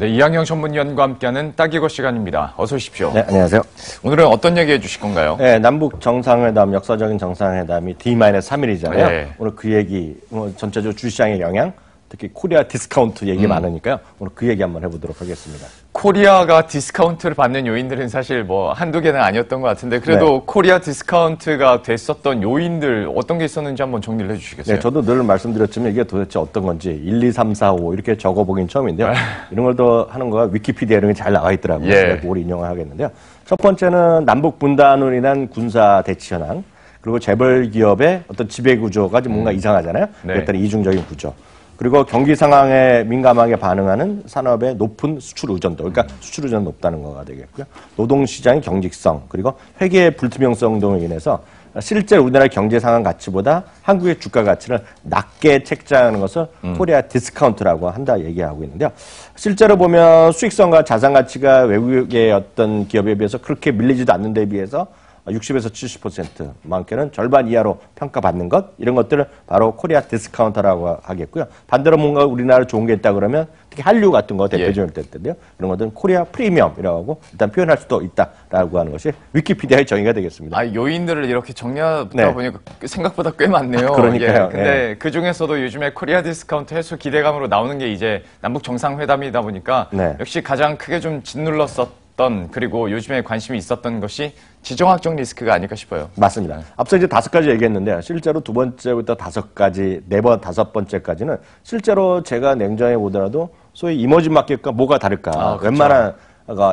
네, 이항영 전문위원과 함께하는 딱이거 시간입니다. 어서 오십시오. 네, 안녕하세요. 오늘은 어떤 얘기 해주실 건가요? 네, 남북 정상회담, 역사적인 정상회담이 D-3일이잖아요. 네. 오늘 그 얘기, 전체적으로 주시장의 영향, 특히 코리아 디스카운트 얘기 많으니까요. 오늘 그 얘기 한번 해보도록 하겠습니다. 코리아가 디스카운트를 받는 요인들은 사실 뭐 한두 개는 아니었던 것 같은데 그래도 네. 코리아 디스카운트가 됐었던 요인들 어떤 게 있었는지 한번 정리를 해주시겠어요? 네, 저도 늘 말씀드렸지만 이게 도대체 어떤 건지 1, 2, 3, 4, 5 이렇게 적어보긴 처음인데요. 이런 걸 더 하는 거가 위키피디아 이런 게 잘 나와 있더라고요. 예. 그래서 그걸 인용을 하겠는데요. 첫 번째는 남북 분단으로 인한 군사 대치 현황, 그리고 재벌 기업의 어떤 지배 구조가 좀 뭔가 이상하잖아요. 네. 그랬더니 이중적인 구조. 그리고 경기 상황에 민감하게 반응하는 산업의 높은 수출 의존도, 그러니까 수출 의존이 높다는 거가 되겠고요. 노동시장의 경직성, 그리고 회계의 불투명성 등으로 인해서 실제 우리나라 경제 상황 가치보다 한국의 주가 가치를 낮게 책정하는 것을 코리아 디스카운트라고 한다 얘기하고 있는데요. 실제로 보면 수익성과 자산 가치가 외국의 어떤 기업에 비해서 그렇게 밀리지도 않는 데 비해서 60에서 70% 많게는 절반 이하로 평가받는 것, 이런 것들을 바로 코리아 디스카운터라고 하겠고요. 반대로 뭔가 우리나라 좋은 게 있다 그러면 특히 한류 같은 거 대표적일 텐데요. 그런 것들은 코리아 프리미엄이라고 하고 일단 표현할 수도 있다라고 하는 것이 위키피디아의 정의가 되겠습니다. 아, 요인들을 이렇게 정리하다 네. 보니까 생각보다 꽤 많네요. 그러니까요. 예, 근데 그 중에서도 요즘에 코리아 디스카운트 해소 기대감으로 나오는 게 이제 남북 정상회담이다 보니까 네. 역시 가장 크게 좀 짓눌렀었던 그리고 요즘에 관심이 있었던 것이 지정학적 리스크가 아닐까 싶어요. 맞습니다. 앞서 이제 5가지 얘기했는데 실제로 2번째부터 5가지, 4번, 5번째까지는 실제로 제가 냉정해 보더라도 소위 이머징 마켓과 뭐가 다를까. 그렇죠. 웬만한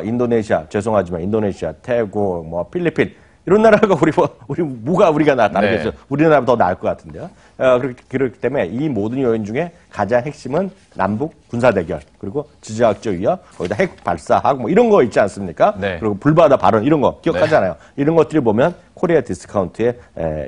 인도네시아, 죄송하지만 인도네시아, 태국, 뭐 필리핀 이런 나라가 우리가 다르겠어요. 네. 우리나라보다 더 나을 것 같은데요. 그렇기 때문에 이 모든 요인 중에 가장 핵심은 남북 군사 대결, 그리고 지정학적 위협, 거기다 핵 발사하고 뭐 이런 거 있지 않습니까? 네. 그리고 불바다 발언 이런 거 기억하잖아요. 이런 것들이 보면 코리아 디스카운트의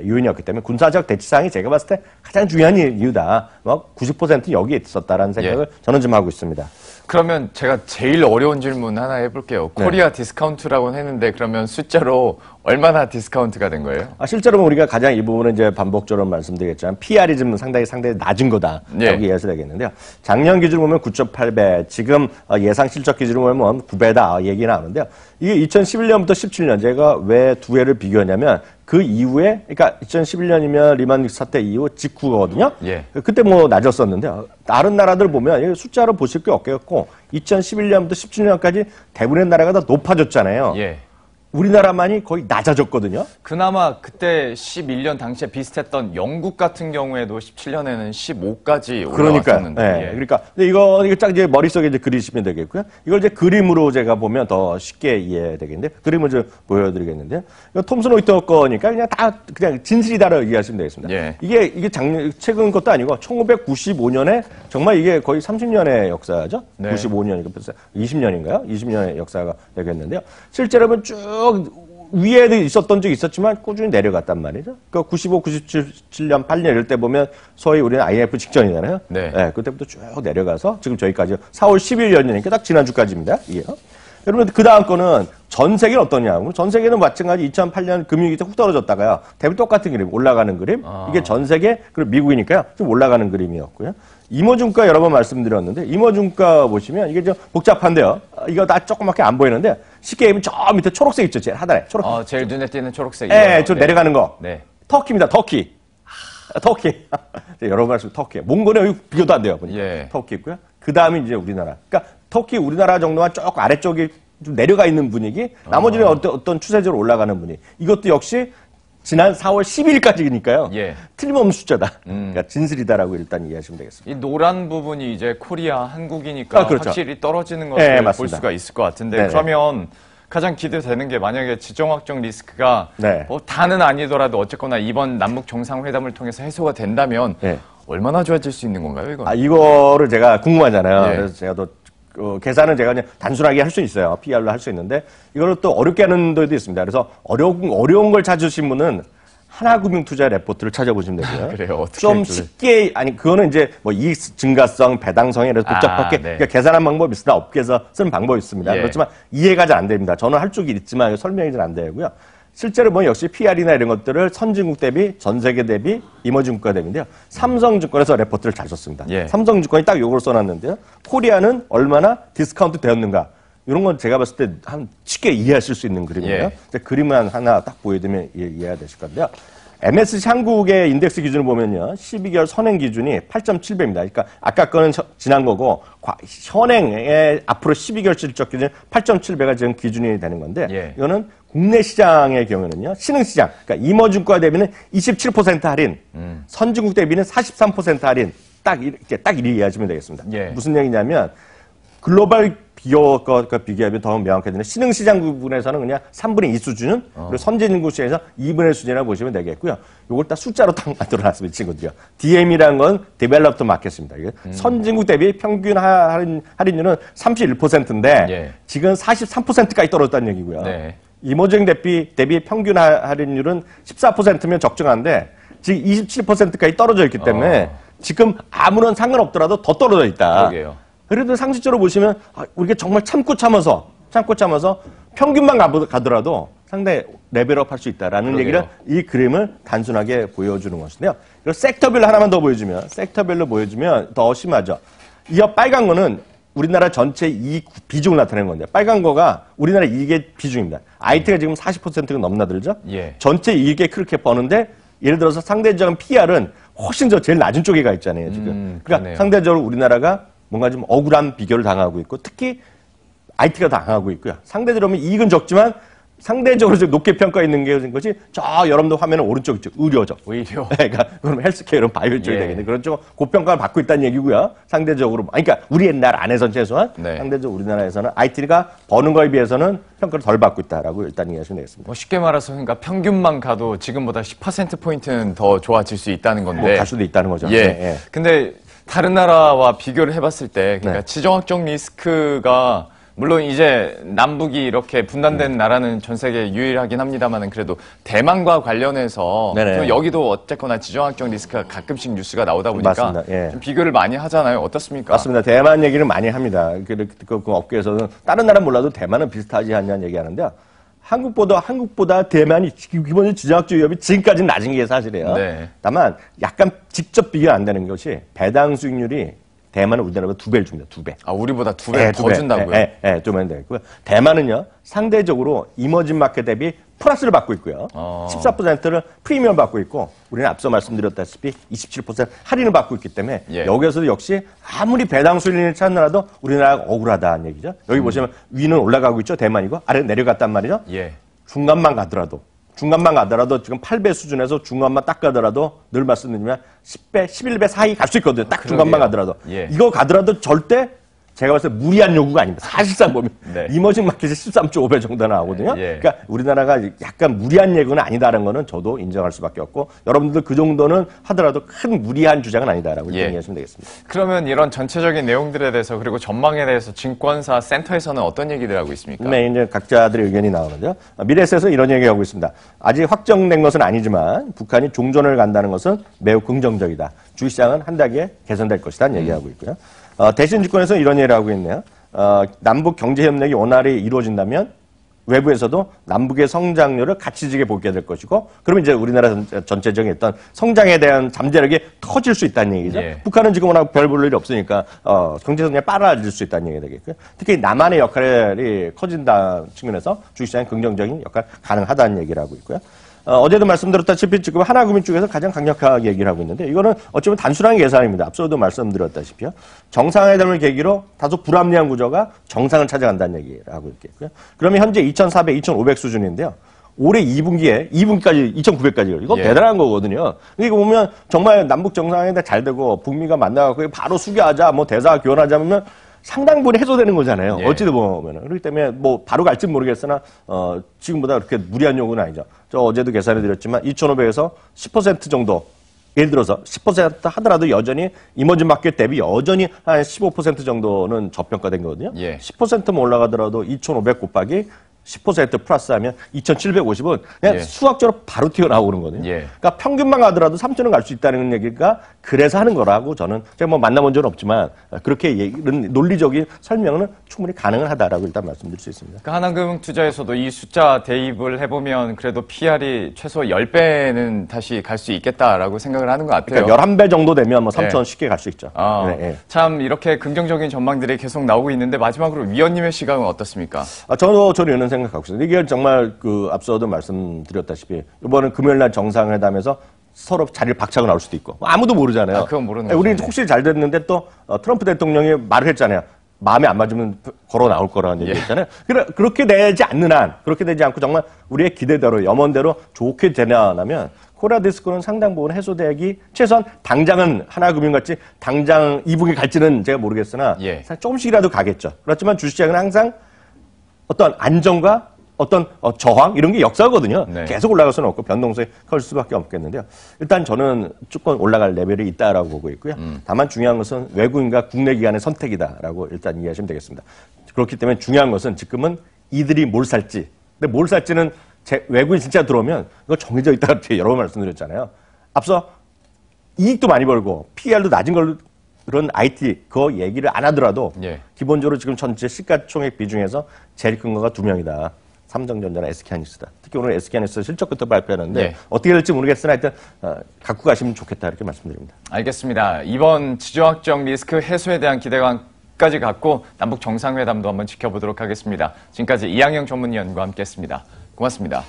요인이었기 때문에 군사적 대치상이 제가 봤을 때 가장 중요한 이유다. 90% 여기에 있었다라는 생각을 저는 좀 하고 있습니다. 그러면 제가 제일 어려운 질문 하나 해볼게요. 코리아 디스카운트라고 했는데 그러면 숫자로 얼마나 디스카운트가 된 거예요? 실제로 우리가 가장 이 부분은 이제 반복적으로 말씀드리겠지만 PR이 좀 상당히 낮은 거다. 여기 이해해서 되겠는데요. 작년 기준으로 보면 9.8배, 지금 예상 실적 기준으로 보면 9배다 얘기 나오는데요. 이게 2011년부터 17년 제가 왜 두 해를 비교하냐면 그 이후에, 그러니까 2011년이면 리만 사태 이후 직후거든요. 예. 그때 뭐 낮았었는데 다른 나라들 보면 숫자로 보실 게 없겠고 2011년부터 17년까지 대부분의 나라가 다 높아졌잖아요. 예. 우리나라만이 거의 낮아졌거든요. 그나마 그때 11년 당시에 비슷했던 영국 같은 경우에도 17년에는 15까지 올라왔었는데. 네. 그러니까 근데 이거 딱 이제 머릿속에 이제 그리시면 되겠고요. 이걸 이제 그림으로 제가 보면 더 쉽게 이해되겠는데 그림을 좀 보여드리겠는데요. 이거 톰슨 호이터 거니까 그냥 진실이다라고 얘기하시면 되겠습니다. 예. 이게 최근 것도 아니고 1995년에 정말 이게 거의 30년의 역사죠. 네. 95년이니까 벌써 20년인가요? 20년의 역사가 되겠는데요. 실제로 보면 쭉 위에도 있었던 적이 있었지만 꾸준히 내려갔단 말이죠. 그러니까 95, 97년, 8년 이럴 때 보면 소위 우리는 IMF 직전이잖아요. 네. 그때부터 쭉 내려가서 지금 저희까지 4월 10일 연이니까 딱 지난주까지입니다. 이게요. 여러분 그 다음 거는 전 세계는 어떠냐? 전 세계는 마찬가지 2008년 금융위기 때 훅 떨어졌다가요. 대부분 똑같은 그림, 올라가는 그림. 이게 전 세계 그리고 미국이니까요. 좀 올라가는 그림이었고요. 임원준가 여러 번 말씀드렸는데 임원준가 보시면 이게 좀 복잡한데요. 이거 다 조그맣게 안 보이는데 쉽게 얘기하면 저 밑에 초록색 있죠. 제일 하단에 초록. 제일 눈에 띄는 초록색. 네, 저 내려가는 거. 네. 터키입니다. 터키. 터키. 여러 번 말씀 터키. 몽골에 여기 비교도 안 돼요. 보니까. 예. 터키 있고요. 그 다음에 이제 우리나라. 그러니까 터키, 우리나라 정도만 쭉 아래쪽이 좀 내려가 있는 분위기. 나머지는 어떤 추세적으로 올라가는 분위기. 이것도 역시 지난 4월 10일까지니까요. 예. 틀림없는 숫자다. 그러니까 진실이다라고 일단 이해하시면 되겠습니다. 이 노란 부분이 이제 코리아, 한국이니까 그렇죠. 확실히 떨어지는 것을 볼 맞습니다. 수가 있을 것 같은데 네네. 그러면 가장 기대되는 게 만약에 지정학적 리스크가 네. 다는 아니더라도 어쨌거나 이번 남북 정상회담을 통해서 해소가 된다면 네. 얼마나 좋아질 수 있는 건가요, 이건? 이거를 제가 궁금하잖아요. 예. 그래서 제가 또 계산은 제가 그냥 단순하게 할 수 있어요. PR로 할 수 있는데 이걸 또 어렵게 하는 데도 있습니다. 그래서 어려운 걸 찾으신 분은 하나금융투자 레포트를 찾아보시면 되고요. 그래요? 어떻게 좀 했길래? 쉽게 그거는 이제 뭐 이익 증가성, 배당성에 대해서 복잡하게 네. 그러니까 계산한 방법이 있으나 업계에서 쓰는 방법이 있습니다. 예. 그렇지만 이해가 잘 안 됩니다. 저는 할 쪽이 있지만 설명이 잘 안 되고요. 실제로 뭐 역시 PR이나 이런 것들을 선진국 대비, 전 세계 대비, 이머징 국가 대비인데요. 삼성증권에서 레포트를 잘 썼습니다. 예. 삼성증권이 딱 요걸 써놨는데요. 코리아는 얼마나 디스카운트 되었는가. 이런 건 제가 봤을 때 한 쉽게 이해하실 수 있는 그림이에요. 예. 그림만 하나 딱 보여드리면 이해가 되실 건데요. MSC 한국의 인덱스 기준을 보면요. 12개월 선행 기준이 8.7배입니다. 그러니까 아까 거는 지난 거고 현행의 앞으로 12개월 실적 기준 8.7배가 지금 기준이 되는 건데 예. 이거는 국내 시장의 경우는요. 신흥시장, 그러니까 이머징국가 대비는 27% 할인, 선진국 대비는 43% 할인 딱 이렇게 이해하시면 되겠습니다. 예. 무슨 얘기냐면 글로벌 비교과 비교하면 더 명확해지는 신흥시장 부분에서는 그냥 3분의 2 수준은 그리고 선진국 시장에서 2분의 1 수준이라고 보시면 되겠고요. 요걸 딱 숫자로 딱 만들어놨습니다, 친구들이요. DM이라는 건 Developed Market입니다. 이게 선진국 대비 평균 할인율은 31%인데 예. 지금 43%까지 떨어졌다는 얘기고요. 네. 이머징 대비 평균 할인율은 14%면 적정한데 지금 27%까지 떨어져 있기 때문에 지금 아무런 상관없더라도 더 떨어져 있다. 그러게요. 그래도 상식적으로 보시면 우리가 정말 참고 참아서 평균만 가더라도 상당히 레벨업 할 수 있다라는 그러게요. 얘기를 이 그림을 단순하게 보여주는 것인데요. 그리고 섹터별로 하나만 더 보여주면 더 심하죠. 이 빨간 거는 우리나라 전체 이익 비중을 나타내는 건데 빨간 거가 우리나라 이익의 비중입니다. IT가 지금 40%가 넘나들죠. 예. 전체 이익에 그렇게 버는데 예를 들어서 상대적인 PR은 훨씬 더 제일 낮은 쪽에 가 있잖아요. 지금. 그러니까 그러네요. 상대적으로 우리나라가 뭔가 좀 억울한 비교를 당하고 있고 특히 IT가 당하고 있고요. 상대적으로 이익은 적지만 상대적으로 좀 높게 평가 있는 것이 저 여러분들 화면은 오른쪽 있죠. 의료죠. 의료. 그러니까 그럼 헬스케어 이런 바이오 쪽이 예. 되겠네. 그런 쪽 고평가를 받고 있다는 얘기고요. 상대적으로 그러니까 우리 옛날 안에서는 최소한 네. 상대적으로 우리나라에서는 IT가 버는 거에 비해서는 평가를 덜 받고 있다라고 일단 이해하시면 되겠습니다. 뭐 쉽게 말해서 그러니까 평균만 가도 지금보다 10%포인트는 더 좋아질 수 있다는 건데. 뭐 갈 수도 있다는 거죠. 예. 네, 예. 근데 다른 나라와 비교를 해봤을 때, 그러니까 네. 지정학적 리스크가 물론 이제 남북이 이렇게 분단된 나라는 전 세계 유일하긴 합니다만은 그래도 대만과 관련해서 네네. 또 여기도 어쨌거나 지정학적 리스크가 가끔씩 뉴스가 나오다 보니까 맞습니다. 예. 좀 비교를 많이 하잖아요. 어떻습니까? 맞습니다. 대만 얘기를 많이 합니다. 그 업계에서는 다른 나라 몰라도 대만은 비슷하지 않냐는 얘기하는데요. 한국보다 대만이 기본적으로 지정학적 위협이 지금까지는 낮은 게 사실이에요. 네. 다만 약간 직접 비교 안 되는 것이 배당 수익률이 대만은 우리나라보다 2배를 줍니다. 2배. 아, 우리보다 2배 더 준다고요? 좀 되고요. 대만은요, 상대적으로 이머징 마켓 대비 플러스를 받고 있고요. 14%를 프리미엄 받고 있고, 우리는 앞서 말씀드렸다시피 27% 할인을 받고 있기 때문에 예. 여기서도 역시 아무리 배당 수익률을 찾느라도 우리나라가 억울하다는 얘기죠. 여기 보시면 위는 올라가고 있죠. 대만이고, 아래는 내려갔단 말이죠. 예. 중간만 가더라도 지금 8배 수준에서 중간만 딱 가더라도 늘 말씀드리면 10배, 11배 사이 갈 수 있거든요. 딱 중간만 가더라도. 예. 이거 가더라도 절대 제가 봤을 때 무리한 요구가 아닙니다. 사실상 보면 네. 이머징 마켓이 13.5배 정도 나오거든요. 예. 그러니까 우리나라가 약간 무리한 예고는 아니다라는 거는 저도 인정할 수밖에 없고 여러분들 그 정도는 하더라도 큰 무리한 주장은 아니다라고 예. 이해하시면 되겠습니다. 그러면 이런 전체적인 내용들에 대해서 그리고 전망에 대해서 증권사 센터에서는 어떤 얘기들 하고 있습니까? 네, 이제 각자들의 의견이 나오는데요. 미래에셋에서 이런 얘기하고 있습니다. 아직 확정된 것은 아니지만 북한이 종전을 간다는 것은 매우 긍정적이다. 주식시장은 한 단계 개선될 것이다 얘기하고 있고요. 대신증권에서 이런 얘기를 하고 있네요. 남북 경제협력이 원활히 이루어진다면 외부에서도 남북의 성장률을 가치지게 보게 될 것이고 그러면 이제 우리나라 전체적인 어떤 성장에 대한 잠재력이 터질 수 있다는 얘기죠. 예. 북한은 지금 워낙 별 볼 일이 없으니까 경제 성장이 빨라질 수 있다는 얘기가 되겠고요. 특히 남한의 역할이 커진다 측면에서 주식시장이 긍정적인 역할 가능하다는 얘기를 하고 있고요. 어제도 말씀드렸다시피 지금 하나금융 쪽에서 가장 강력하게 얘기를 하고 있는데 이거는 어쩌면 단순한 계산입니다. 앞서도 말씀드렸다시피요. 정상회담을 계기로 다소 불합리한 구조가 정상을 찾아간다는 얘기를 하고 있겠고요. 그러면 현재 2,400, 2,500 수준인데요. 올해 2분기까지 2,900까지 이거 예. 대단한 거거든요. 이거 보면 정말 남북 정상회담 잘 되고 북미가 만나갖고 바로 수교하자, 뭐 대사 교환하자면 상당 부분이 해소되는 거잖아요. 예. 어찌 보면은. 그렇기 때문에 뭐 바로 갈지 모르겠으나 지금보다 그렇게 무리한 요구는 아니죠. 저 어제도 계산해 드렸지만 2,500에서 10% 정도 예를 들어서 10% 하더라도 여전히 이머징 마켓 대비 여전히 한 15% 정도는 저평가된 거거든요. 예. 10%만 올라가더라도 2,500 곱하기 10% 플러스하면 2,750은 그냥 예. 수학적으로 바로 튀어나오는 거거든요. 예. 그러니까 평균만 가더라도 3천원 갈 수 있다는 얘기가 그래서 하는 거라고 저는 제가 뭐 만나본 적은 없지만 그렇게 이런 논리적인 설명은 충분히 가능은 하다라고 일단 말씀드릴 수 있습니다. 그러니까 하나금융투자에서도 이 숫자 대입을 해보면 그래도 PR이 최소 10배는 다시 갈 수 있겠다라고 생각을 하는 것 같아요. 그러니까 11배 정도 되면 뭐 3천원 쉽게 갈 수 있죠. 아, 네, 네. 참 이렇게 긍정적인 전망들이 계속 나오고 있는데 마지막으로 위원님의 시각은 어떻습니까? 저는 이런 생각하고 있어요. 이게 정말 앞서도 말씀드렸다시피 이번은 금요일날 정상회담에서 서로 자리를 박차고 나올 수도 있고 아무도 모르잖아요. 아, 그건 모르는 거죠. 우리는 혹시 잘 됐는데 또 트럼프 대통령이 말을 했잖아요. 마음에 안 맞으면 걸어 나올 거라는 얘기 했잖아요. 그렇게 되지 않는 한, 그렇게 되지 않고 정말 우리의 기대대로, 염원대로 좋게 되냐면 코리아 디스코는 상당 부분 해소되기 최소한 당장은 하나금융같이 당장 이북이 갈지는 제가 모르겠으나 예. 조금씩이라도 가겠죠. 그렇지만 주식시장은 항상 어떤 안정과 어떤 저항 이런 게 역사거든요. 네. 계속 올라갈 수는 없고 변동성이 커질 수밖에 없겠는데요. 일단 저는 조금 올라갈 레벨이 있다라고 보고 있고요. 다만 중요한 것은 외국인과 국내 기관의 선택이다라고 일단 이해하시면 되겠습니다. 그렇기 때문에 중요한 것은 지금은 이들이 뭘 살지. 근데 뭘 살지는 외국인 진짜 들어오면 이거 정해져 있다고 여러 번 말씀드렸잖아요. 앞서 이익도 많이 벌고 PR도 낮은 걸 그런 IT 그거 얘기를 안 하더라도 예. 기본적으로 지금 전체 시가총액 비중에서 제일 큰 거가 두 명이다. 삼성전자나 SK하이닉스다. 특히 오늘 SK하이닉스 실적부터 발표하는데 예. 어떻게 될지 모르겠으나 하여튼 갖고 가시면 좋겠다 이렇게 말씀드립니다. 알겠습니다. 이번 지정학적 리스크 해소에 대한 기대감까지 갖고 남북 정상회담도 한번 지켜보도록 하겠습니다. 지금까지 이항영 전문위원과 함께했습니다. 고맙습니다.